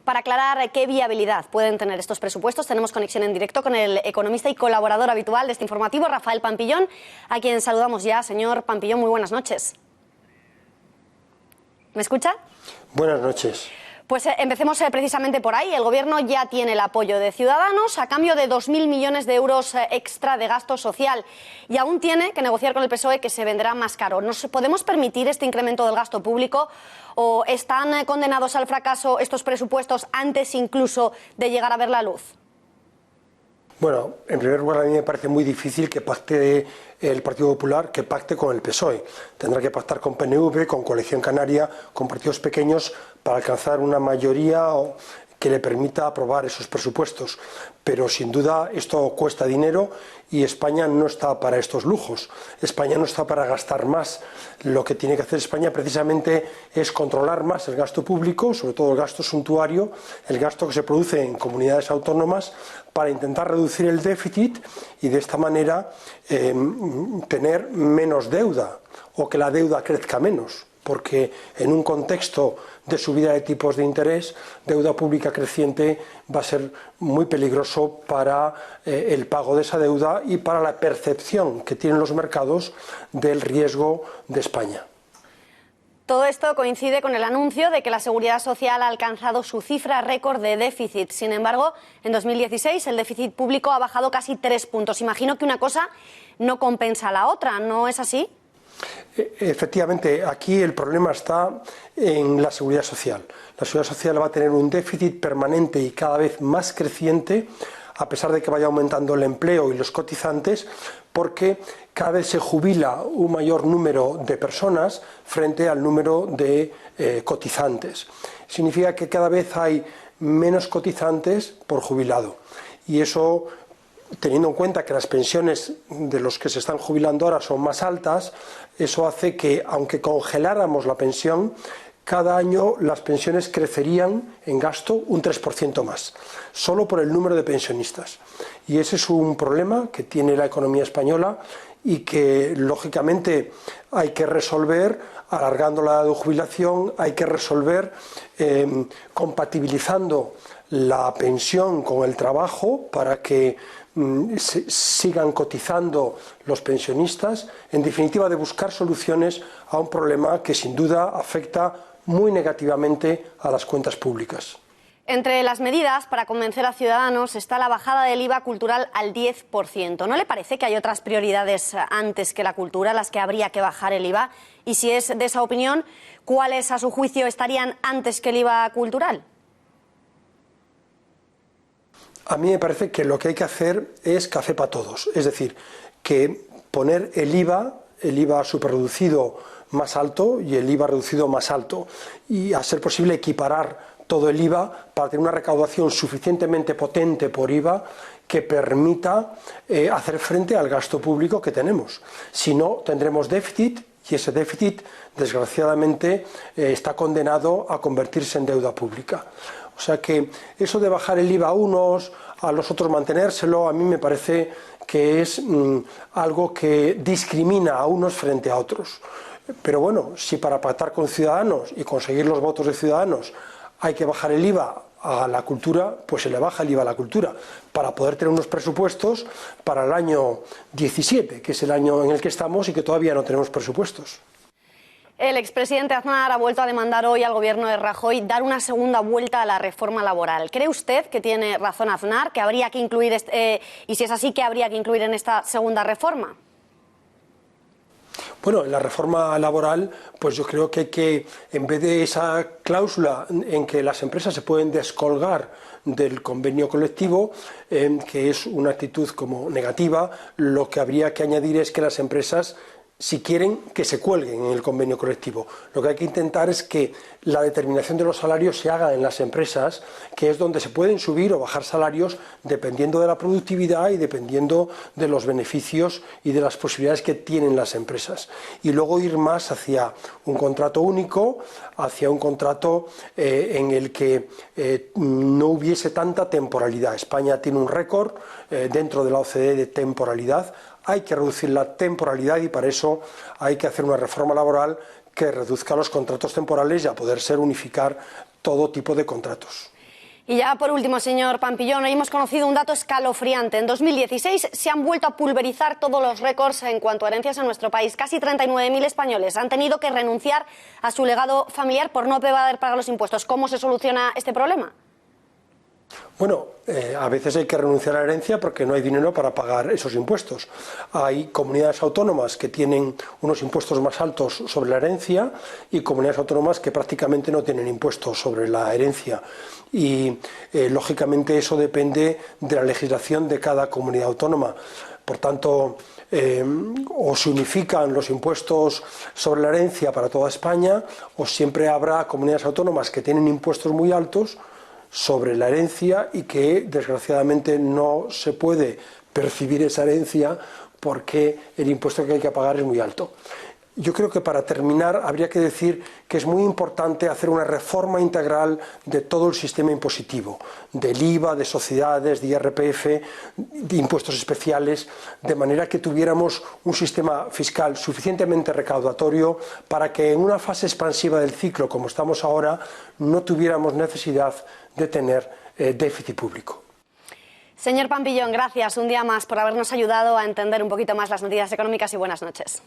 Para aclarar qué viabilidad pueden tener estos presupuestos, tenemos conexión en directo con el economista y colaborador habitual de este informativo, Rafael Pampillón, a quien saludamos ya. Señor Pampillón, muy buenas noches. ¿Me escucha? Buenas noches. Pues empecemos precisamente por ahí. El Gobierno ya tiene el apoyo de Ciudadanos a cambio de 2.000 millones de euros extra de gasto social y aún tiene que negociar con el PSOE, que se venderá más caro. ¿Nos podemos permitir este incremento del gasto público o están condenados al fracaso estos presupuestos antes incluso de llegar a ver la luz? Bueno, en primer lugar, a mí me parece muy difícil que pacte el Partido Popular, que pacte con el PSOE. Tendrá que pactar con PNV, con Coalición Canaria, con partidos pequeños para alcanzar una mayoría que le permita aprobar esos presupuestos. Pero sin duda esto cuesta dinero y España no está para estos lujos. España no está para gastar más. Lo que tiene que hacer España precisamente es controlar más el gasto público, sobre todo el gasto suntuario, el gasto que se produce en comunidades autónomas, para intentar reducir el déficit y de esta manera tener menos deuda o que la deuda crezca menos. Porque en un contexto de subida de tipos de interés, deuda pública creciente va a ser muy peligroso para el pago de esa deuda y para la percepción que tienen los mercados del riesgo de España. Todo esto coincide con el anuncio de que la Seguridad Social ha alcanzado su cifra récord de déficit. Sin embargo, en 2016 el déficit público ha bajado casi 3 puntos. Imagino que una cosa no compensa a la otra, ¿no es así? Efectivamente, aquí el problema está en la seguridad social. La seguridad social va a tener un déficit permanente y cada vez más creciente, a pesar de que vaya aumentando el empleo y los cotizantes, porque cada vez se jubila un mayor número de personas frente al número de cotizantes. Significa que cada vez hay menos cotizantes por jubilado. Y eso, teniendo en cuenta que las pensiones de los que se están jubilando ahora son más altas, eso hace que, aunque congeláramos la pensión, cada año las pensiones crecerían en gasto un 3% más, solo por el número de pensionistas. Y ese es un problema que tiene la economía española y que, lógicamente, hay que resolver alargando la edad de jubilación, hay que resolver compatibilizando la pensión con el trabajo para que sigan cotizando los pensionistas, en definitiva de buscar soluciones a un problema que sin duda afecta muy negativamente a las cuentas públicas. Entre las medidas para convencer a Ciudadanos está la bajada del IVA cultural al 10%. ¿No le parece que hay otras prioridades antes que la cultura, las que habría que bajar el IVA? Y si es de esa opinión, ¿cuáles a su juicio estarían antes que el IVA cultural? A mí me parece que lo que hay que hacer es café para todos, es decir, que poner el IVA superreducido más alto y el IVA reducido más alto, y a ser posible equiparar todo el IVA para tener una recaudación suficientemente potente por IVA que permita hacer frente al gasto público que tenemos. Si no, tendremos déficit y ese déficit, desgraciadamente, está condenado a convertirse en deuda pública. O sea que eso de bajar el IVA a unos, a los otros mantenérselo, a mí me parece que es algo que discrimina a unos frente a otros. Pero bueno, si para pactar con Ciudadanos y conseguir los votos de Ciudadanos hay que bajar el IVA a la cultura, pues se le baja el IVA a la cultura, para poder tener unos presupuestos para el año 17, que es el año en el que estamos y que todavía no tenemos presupuestos. El expresidente Aznar ha vuelto a demandar hoy al gobierno de Rajoy dar una segunda vuelta a la reforma laboral. ¿Cree usted que tiene razón Aznar, que habría que incluir, y si es así, qué habría que incluir en esta segunda reforma? Bueno, en la reforma laboral, pues yo creo que hay que, en vez de esa cláusula en que las empresas se pueden descolgar del convenio colectivo, que es una actitud como negativa, lo que habría que añadir es que las empresas, si quieren, que se cuelguen en el convenio colectivo. Lo que hay que intentar es que la determinación de los salarios se haga en las empresas, que es donde se pueden subir o bajar salarios dependiendo de la productividad y dependiendo de los beneficios y de las posibilidades que tienen las empresas. Y luego ir más hacia un contrato único, hacia un contrato en el que no hubiese tanta temporalidad. España tiene un récord dentro de la OCDE de temporalidad. Hay que reducir la temporalidad y para eso hay que hacer una reforma laboral que reduzca los contratos temporales y a poder ser unificar todo tipo de contratos. Y ya por último, señor Pampillón, hoy hemos conocido un dato escalofriante. En 2016 se han vuelto a pulverizar todos los récords en cuanto a herencias en nuestro país. Casi 39.000 españoles han tenido que renunciar a su legado familiar por no poder pagar los impuestos. ¿Cómo se soluciona este problema? Bueno, a veces hay que renunciar a la herencia porque no hay dinero para pagar esos impuestos. Hay comunidades autónomas que tienen unos impuestos más altos sobre la herencia y comunidades autónomas que prácticamente no tienen impuestos sobre la herencia. Y lógicamente eso depende de la legislación de cada comunidad autónoma. Por tanto, o se unifican los impuestos sobre la herencia para toda España, o siempre habrá comunidades autónomas que tienen impuestos muy altos sobre la herencia y que desgraciadamente no se puede percibir esa herencia porque el impuesto que hay que pagar es muy alto. Yo creo que para terminar habría que decir que es muy importante hacer una reforma integral de todo el sistema impositivo, del IVA, de sociedades, de IRPF, de impuestos especiales, de manera que tuviéramos un sistema fiscal suficientemente recaudatorio para que en una fase expansiva del ciclo, como estamos ahora, no tuviéramos necesidad de tener déficit público. Señor Pampillón, gracias un día más por habernos ayudado a entender un poquito más las noticias económicas y buenas noches.